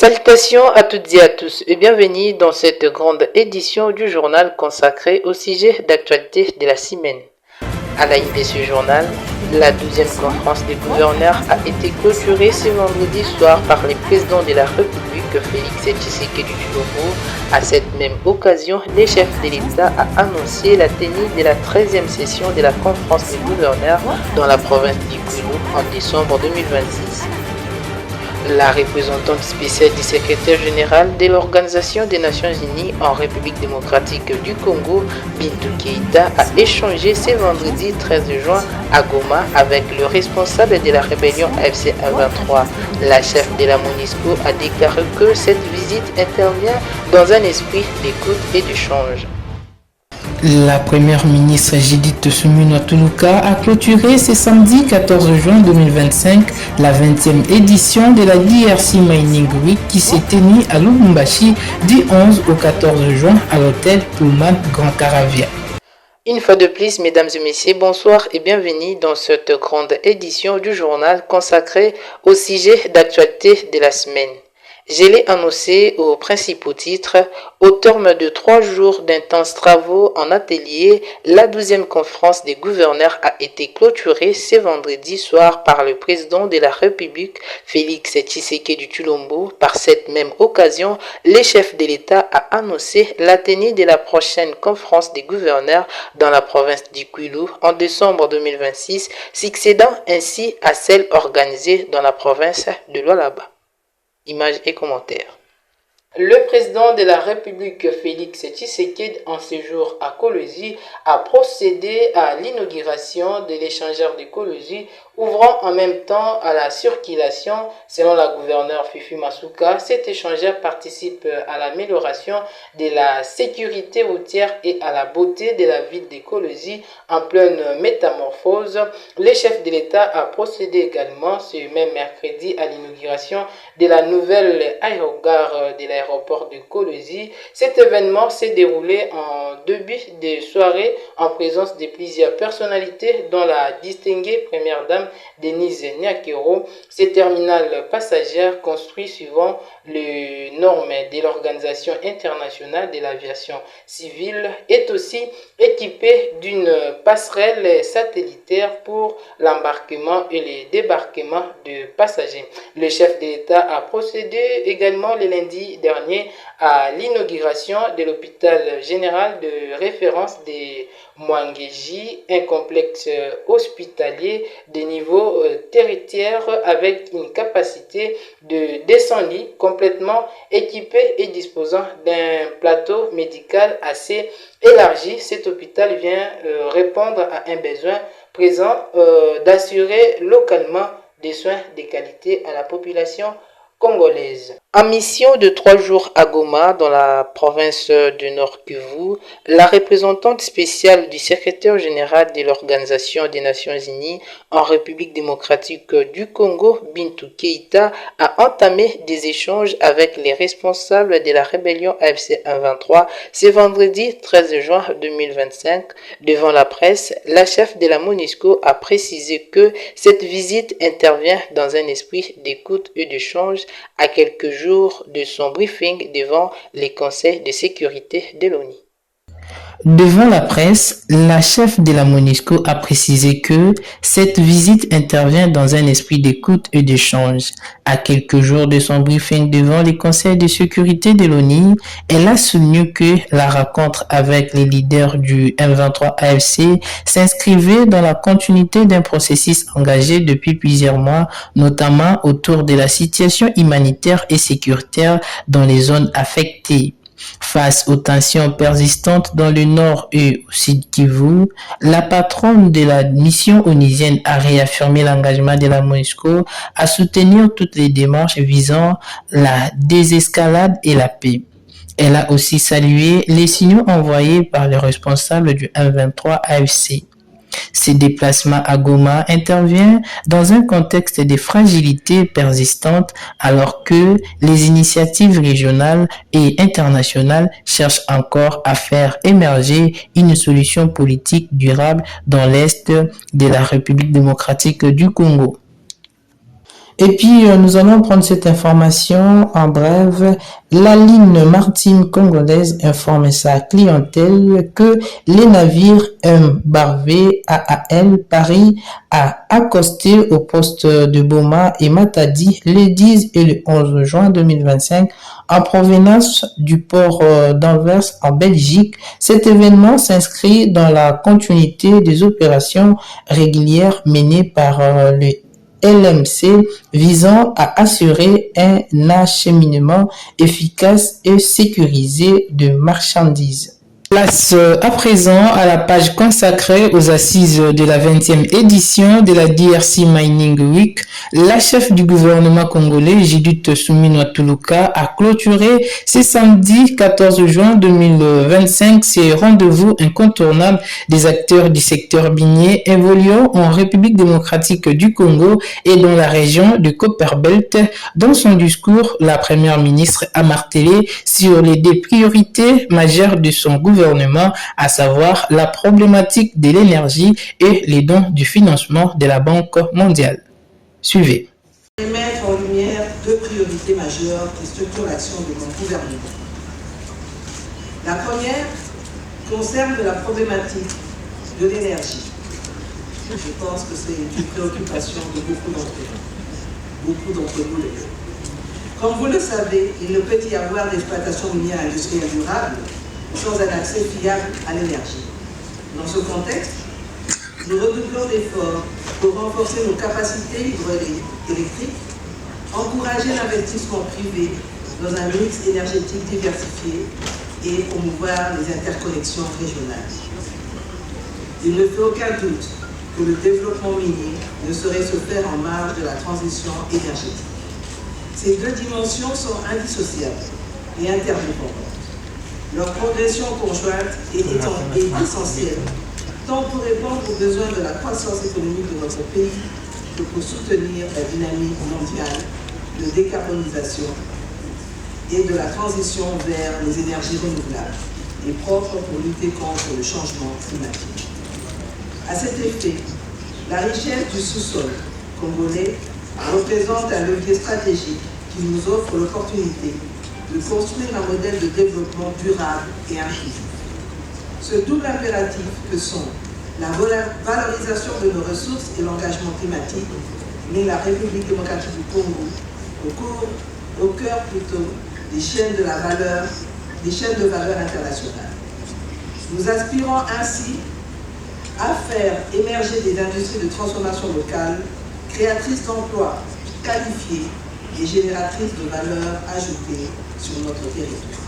Salutations à toutes et à tous et bienvenue dans cette grande édition du journal consacrée au sujet d'actualité de la semaine. À la de ce journal, la 12e conférence des gouverneurs a été clôturée ce vendredi soir par le président de la République, Félix Tshisekedi Tshilombo. À cette même occasion, le chef de l'État a annoncé la tenue de la 13e session de la conférence des gouverneurs dans la province du Kwilu en décembre 2026. La représentante spéciale du secrétaire général de l'Organisation des Nations Unies en République démocratique du Congo, Bintou Keïta, a échangé ce vendredi 13 juin à Goma avec le responsable de la rébellion AFC M23. La chef de la MONUSCO a déclaré que cette visite intervient dans un esprit d'écoute et d'échange. La première ministre Judith Suminwa Tuluka a clôturé ce samedi 14 juin 2025 la 20e édition de la DRC Mining Week qui s'est tenue à Lubumbashi du 11 au 14 juin à l'hôtel Pullman Grand Caravia. Une fois de plus, mesdames et messieurs, bonsoir et bienvenue dans cette grande édition du journal consacrée au sujet d'actualité de la semaine. Je l'ai annoncé aux principaux titres. Au terme de 3 jours d'intenses travaux en atelier, la 12e conférence des gouverneurs a été clôturée ce vendredi soir par le président de la République, Félix Tshisekedi Tshilombo. Par cette même occasion, le chef de l'État a annoncé la tenue de la prochaine conférence des gouverneurs dans la province du Kwilu en décembre 2026, succédant ainsi à celle organisée dans la province de Lualaba. Images et commentaires. Le président de la République, Félix Tshisekedi, en séjour à Kolwezi, a procédé à l'inauguration de l'échangeur de Kolwezi, ouvrant en même temps à la circulation. Selon la gouverneure Fifi Masuka, cet échangeur participe à l'amélioration de la sécurité routière et à la beauté de la ville de Kolwezi en pleine métamorphose. Le chef de l'État a procédé également ce même mercredi à l'inauguration de la nouvelle aérogare de l'aéroport de Kolwezi. Cet événement s'est déroulé en début de soirée en présence de plusieurs personnalités dont la distinguée première dame Denise Nyakero. Ce terminal passagère construit suivant les normes de l'Organisation internationale de l'aviation civile est aussi équipé d'une passerelle satellitaire pour l'embarquement et le débarquement de passagers. Le chef de l'État a procédé également le lundi dernier à l'inauguration de l'hôpital général de référence de Mwangeji, un complexe hospitalier de niveau tertiaire avec une capacité de 200 lits complètement équipé et disposant d'un plateau médical assez élargi. Cet hôpital vient répondre à un besoin présent d'assurer localement des soins de qualité à la population congolaise. En mission de 3 jours à Goma, dans la province du Nord Kivu, la représentante spéciale du secrétaire général de l'Organisation des Nations Unies en République démocratique du Congo, Bintou Keïta, a entamé des échanges avec les responsables de la rébellion AFC M23 ce vendredi 13 juin 2025. Devant la presse, la chef de la MONUSCO a précisé que cette visite intervient dans un esprit d'écoute et d'échange à quelques jours de son briefing devant les conseils de sécurité de l'ONU. Devant la presse, la chef de la MONUSCO a précisé que cette visite intervient dans un esprit d'écoute et d'échange. À quelques jours de son briefing devant les conseils de sécurité de l'ONU, elle a souligné que la rencontre avec les leaders du M23 AFC s'inscrivait dans la continuité d'un processus engagé depuis plusieurs mois, notamment autour de la situation humanitaire et sécuritaire dans les zones affectées. Face aux tensions persistantes dans le nord et au sud Kivu, la patronne de la mission onusienne a réaffirmé l'engagement de la MONUSCO à soutenir toutes les démarches visant la désescalade et la paix. Elle a aussi salué les signaux envoyés par les responsables du M23 AFC. Ce déplacement à Goma intervient dans un contexte de fragilité persistante alors que les initiatives régionales et internationales cherchent encore à faire émerger une solution politique durable dans l'Est de la République démocratique du Congo. Et puis, nous allons prendre cette information en bref. La ligne maritime congolaise informe sa clientèle que les navires Barvé AAL Paris a accosté au poste de Boma et Matadi les 10 et le 11 juin 2025 en provenance du port d'Anvers en Belgique. Cet événement s'inscrit dans la continuité des opérations régulières menées par le LMC visant à assurer un acheminement efficace et sécurisé de marchandises. Place à présent à la page consacrée aux assises de la 20e édition de la DRC Mining Week. La chef du gouvernement congolais, Judith Suminwa Tuluka, a clôturé ce samedi 14 juin 2025 ces rendez-vous incontournables des acteurs du secteur minier évoluant en République démocratique du Congo et dans la région de Copperbelt. Dans son discours, la première ministre a martelé sur les deux priorités majeures de son gouvernement, à savoir la problématique de l'énergie et les dons du financement de la Banque mondiale. Suivez. Je vais mettre en lumière deux priorités majeures qui structurent l'action de mon gouvernement. La première concerne la problématique de l'énergie. Je pense que c'est une préoccupation de beaucoup d'entre vous. Comme vous le savez, il ne peut y avoir d'exploitation minière industrielle durable sans un accès fiable à l'énergie. Dans ce contexte, nous redoublons d'efforts pour renforcer nos capacités hydroélectriques, encourager l'investissement privé dans un mix énergétique diversifié et promouvoir les interconnexions régionales. Il ne fait aucun doute que le développement minier ne saurait se faire en marge de la transition énergétique. Ces deux dimensions sont indissociables et interdépendantes. Leur progression conjointe est essentielle, tant pour répondre aux besoins de la croissance économique de notre pays que pour soutenir la dynamique mondiale de décarbonisation et de la transition vers les énergies renouvelables et propres pour lutter contre le changement climatique. À cet effet, la richesse du sous-sol congolais représente un levier stratégique qui nous offre l'opportunité de construire un modèle de développement durable et inclusif. Ce double impératif que sont la valorisation de nos ressources et l'engagement climatique met la République démocratique du Congo au cœur des chaînes de valeur internationales. Nous aspirons ainsi à faire émerger des industries de transformation locale, créatrices d'emplois qualifiés et génératrices de valeur ajoutée sur notre territoire.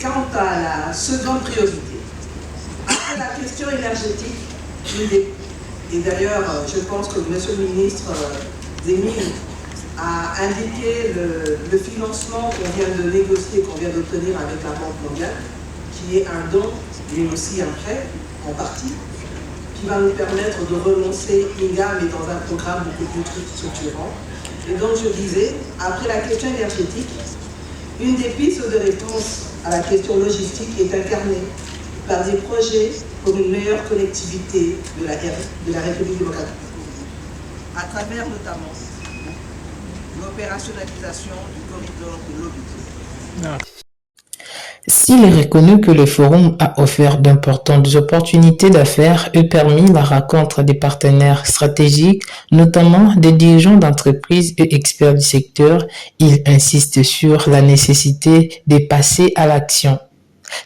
Quant à la seconde priorité, après la question énergétique, et d'ailleurs je pense que M. le ministre des Mines a indiqué le financement qu'on vient de négocier, qu'on vient d'obtenir avec la Banque mondiale, qui est un don, mais aussi un prêt en partie, qui va nous permettre de relancer INGA, mais dans un programme beaucoup plus structurant. Et donc je disais, après la question énergétique, une des pistes de réponse à la question logistique est incarnée par des projets pour une meilleure connectivité de la République démocratique, à travers notamment l'opérationnalisation du corridor de l'Obitu. S'il est reconnu que le forum a offert d'importantes opportunités d'affaires et permis la rencontre des partenaires stratégiques, notamment des dirigeants d'entreprises et experts du secteur, il insiste sur la nécessité de passer à l'action.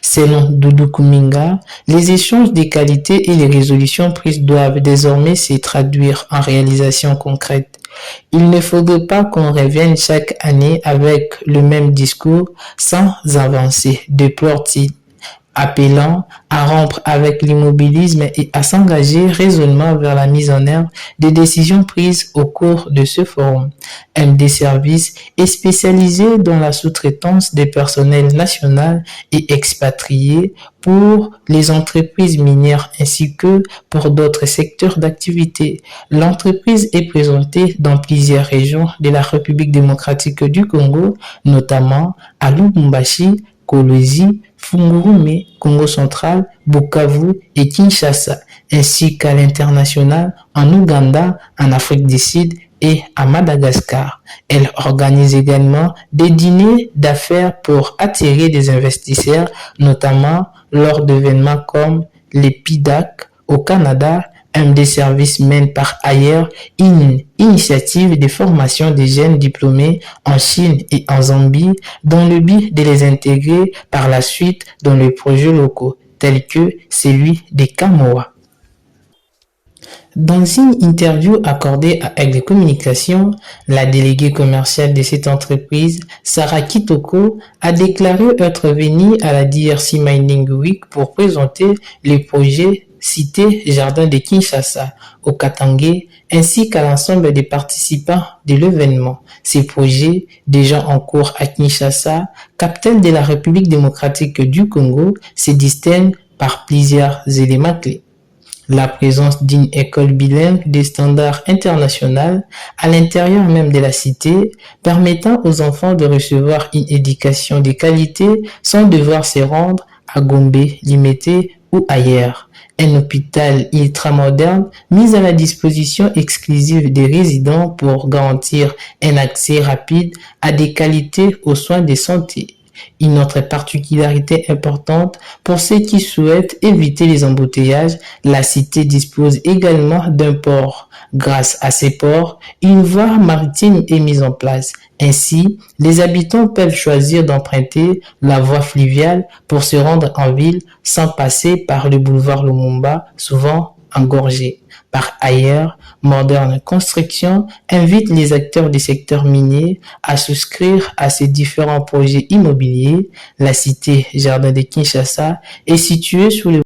Selon Doudou Kuminga, les échanges de qualité et les résolutions prises doivent désormais se traduire en réalisations concrètes. Il ne faudrait pas qu'on revienne chaque année avec le même discours sans avancer, déplore-t-il, appelant à rompre avec l'immobilisme et à s'engager résolument vers la mise en œuvre des décisions prises au cours de ce forum. MD Services est spécialisé dans la sous-traitance des personnels nationaux et expatriés pour les entreprises minières ainsi que pour d'autres secteurs d'activité. L'entreprise est présentée dans plusieurs régions de la République démocratique du Congo, notamment à Lubumbashi, Kolwezi, Fungurume, Congo central, Bukavu et Kinshasa, ainsi qu'à l'international en Ouganda, en Afrique du Sud et à Madagascar. Elle organise également des dîners d'affaires pour attirer des investisseurs, notamment lors d'événements comme les PIDAC au Canada. MD Services mène par ailleurs une initiative de formation des jeunes diplômés en Chine et en Zambie dans le but de les intégrer par la suite dans les projets locaux tels que celui des Kamoa. Dans une interview accordée à Aigle Communication, la déléguée commerciale de cette entreprise, Sarah Kitoko, a déclaré être venue à la DRC Mining Week pour présenter les projets cités Jardin de Kinshasa au Katangé ainsi qu'à l'ensemble des participants de l'événement. Ces projets, déjà en cours à Kinshasa, capitale de la République démocratique du Congo, se distinguent par plusieurs éléments clés. La présence d'une école bilingue des standards internationaux à l'intérieur même de la cité, permettant aux enfants de recevoir une éducation de qualité sans devoir se rendre à Gombe, Limete ou ailleurs. Un hôpital ultramoderne mis à la disposition exclusive des résidents pour garantir un accès rapide à des qualités aux soins de santé. Une autre particularité importante pour ceux qui souhaitent éviter les embouteillages, la cité dispose également d'un port. Grâce à ces ports, une voie maritime est mise en place. Ainsi, les habitants peuvent choisir d'emprunter la voie fluviale pour se rendre en ville sans passer par le boulevard Lumumba, souvent engorgé. Par ailleurs, Modern Construction invite les acteurs du secteur minier à souscrire à ces différents projets immobiliers. La cité Jardin de Kinshasa est située sous le